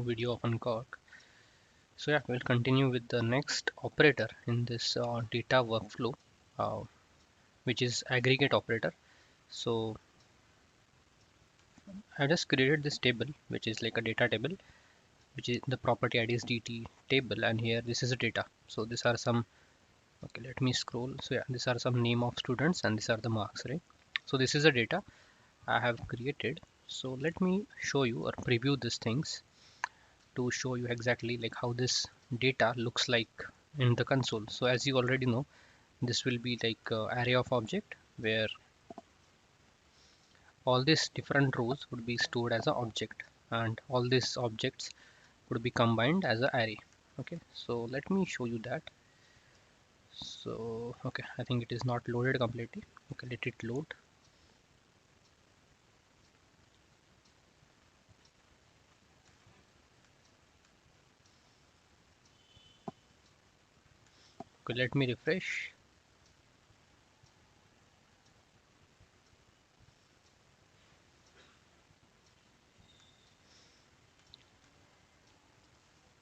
video of Unqork. So yeah, we'll continue with the next operator in this data workflow, uh, which is aggregate operator. So I just created this table, which is like a data table, which is the property ID is DT table, and here this is a data. So these are some. Okay, let me scroll. So yeah, these are some name of students, and these are the marks, right? So this is the data I have created. So let me show you or preview these things to show you exactly like how this data looks like in the console. So as you already know, this will be like array of object where all these different rows would be stored as an object, and all these objects would be combined as an array. Okay, so let me show you that. So okay, I think it is not loaded completely. Okay, let it load. Okay, let me refresh.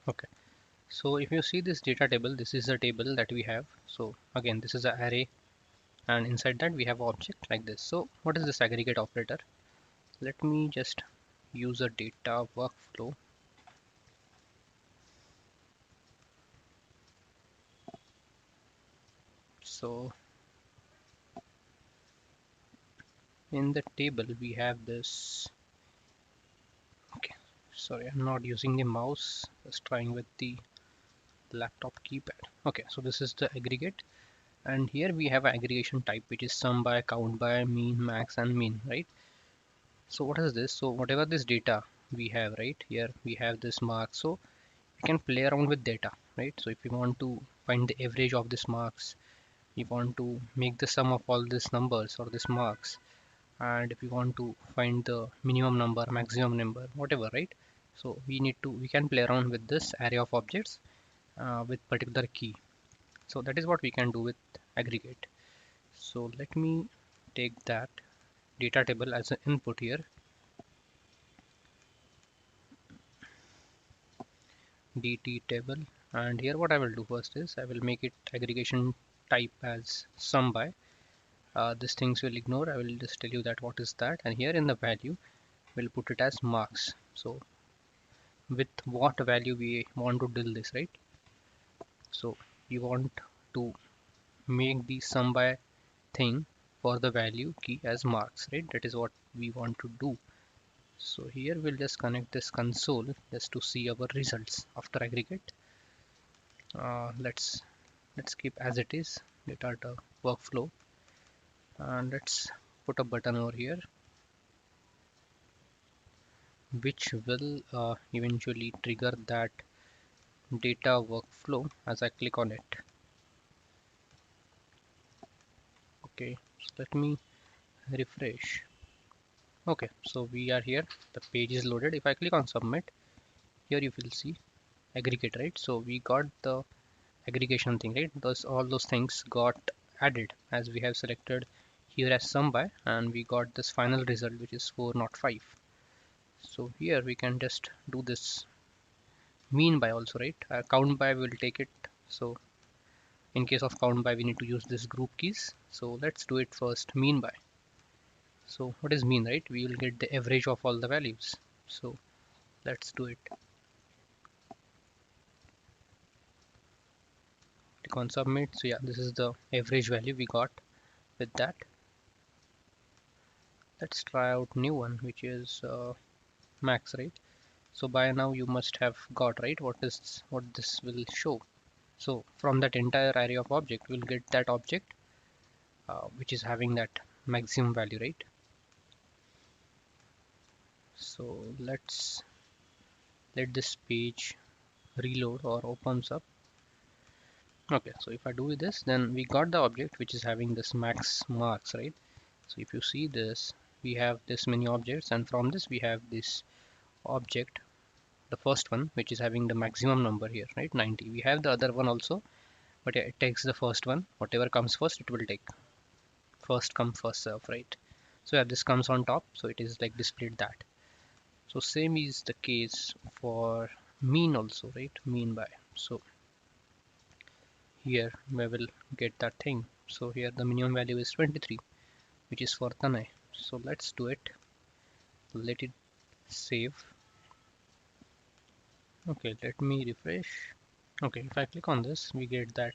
Okay, so if you see this data table, this is a table that we have. So again, this is an array, and inside that we have object like this. So what is this aggregate operator? Let me just use a data workflow. So in the table we have this. Okay, sorry, I'm not using the mouse, just trying with the laptop keypad. Okay, so this is the aggregate, and here we have an aggregation type, which is sum by, count by, mean, max, and mean, right? So what is this? So whatever this data we have, right here we have this mark, so we can play around with data, right? So if we want to find the average of this marks, we want to make the sum of all these numbers or these marks, and if we want to find the minimum number, maximum number, whatever, right? So we can play around with this array of objects with particular key. So that is what we can do with aggregate. So let me take that data table as an input here, dt table, and here what I will do first is I will make it aggregation type as sum by. These things will ignore. I will just tell you that what is that, and here in the value we'll put it as marks. So with what value we want to deal this, right? So we want to make the sum by thing for the value key as marks, right? That is what we want to do. So here we'll just connect this console just to see our results after aggregate. Let's keep as it is data workflow, and let's put a button over here which will eventually trigger that data workflow as I click on it. Okay, so let me refresh. Okay, so we are here, the page is loaded. If I click on submit, here you will see aggregate, right? So we got the aggregation thing, right? All those things got added as we have selected here as sum by, and we got this final result which is 4 not 5. So here we can just do this mean by also, right? Count by will take it. So in case of count by we need to use this group keys. So let's do it first mean by. So what is mean, right? We will get the average of all the values. So let's do it. Click on submit. So yeah, this is the average value we got with that. Let's try out new one, which is max, right? So by now you must have got, right, what this will show. So from that entire array of object we'll get that object which is having that maximum value, right? So let's let this page reload or opens up. Okay, so if I do this, then we got the object which is having this max marks, right? So if you see this, we have this many objects, and from this we have this object, the first one, which is having the maximum number here, right? 90. We have the other one also, but yeah, it takes the first one. Whatever comes first it will take. First come first serve, right? So yeah, this comes on top, so it is like displayed that. So same is the case for mean also, right? Mean by. So here we will get that thing. So here the minimum value is 23, which is for Tanay. So let's do it. Let it save. Okay, let me refresh. Okay, if I click on this, we get that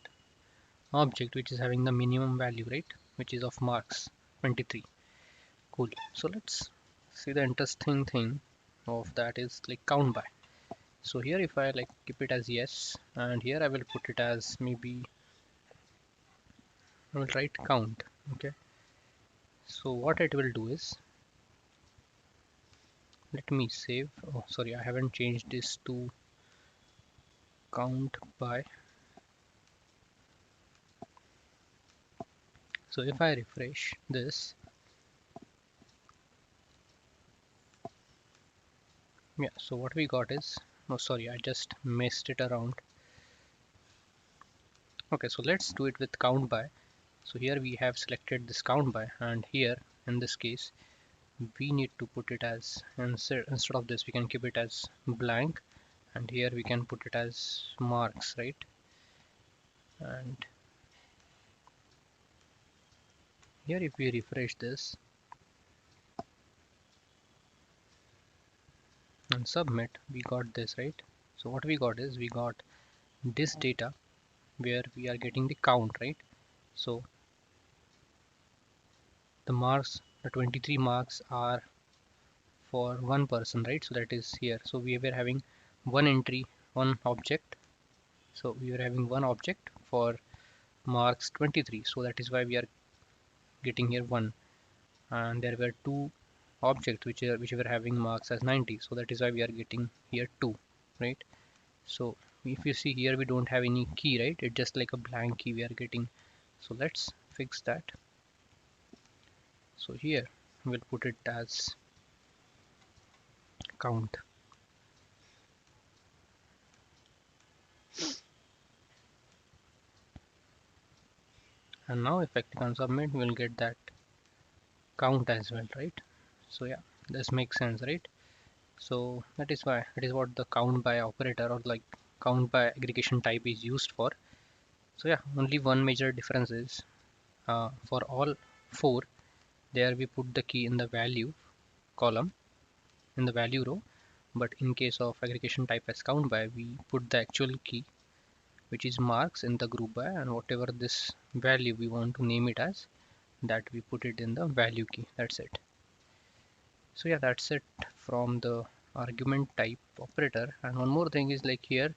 object which is having the minimum value, right? Which is of marks 23. Cool. So let's see the interesting thing of that is like count by. So here if I like keep it as yes, and here I will put it as maybe I will write count. Okay. So what it will do is let me save. Oh, sorry, I haven't changed this to count by. So if I refresh this, yeah, so what we got is, oh sorry, I just messed it around. Okay, so let's do it with count by. So here we have selected this count by, and here in this case we need to put it as, instead of this we can keep it as blank, and here we can put it as marks, right? And here if we refresh this and submit, we got this, right? So what we got is we got this data where we are getting the count, right? So the marks, the 23 marks are for one person, right? So that is here. So we were having one entry, one object. So we were having one object for marks 23. So that is why we are getting here one. And there were two objects which were having marks as 90. So that is why we are getting here two, right? So if you see here, we don't have any key, right? It's just like a blank key we are getting. So let's fix that. So here we'll put it as count. And now if I click on submit, we'll get that count as well, right? So yeah, this makes sense, right? So that is why, that is what the count by operator or like count by aggregation type is used for. So yeah, only one major difference is for all four, there we put the key in the value column, in the value row, but in case of aggregation type as count by, we put the actual key which is marks in the group by, and whatever this value we want to name it as, that we put it in the value key. That's it. So yeah, that's it from the argument type operator. And one more thing is like here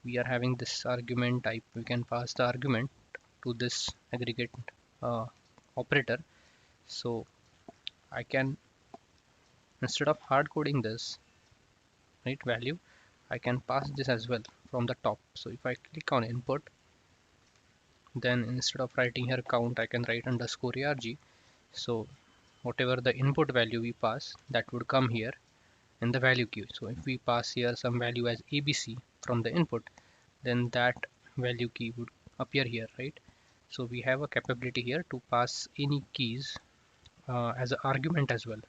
we are having this argument type, we can pass the argument to this aggregate uh, operator. So I can, instead of hard coding this right value, I can pass this as well from the top. So if I click on input, then instead of writing here count, I can write underscore arg. So whatever the input value we pass, that would come here in the value queue. So if we pass here some value as ABC from the input, then that value key would appear here, right? So we have a capability here to pass any keys as an argument as well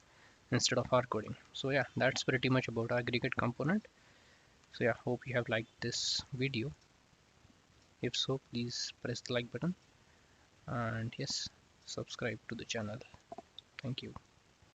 instead of hard coding. So yeah, that's pretty much about aggregate component. So yeah, hope you have liked this video. If so, please press the like button, and yes, subscribe to the channel. Thank you.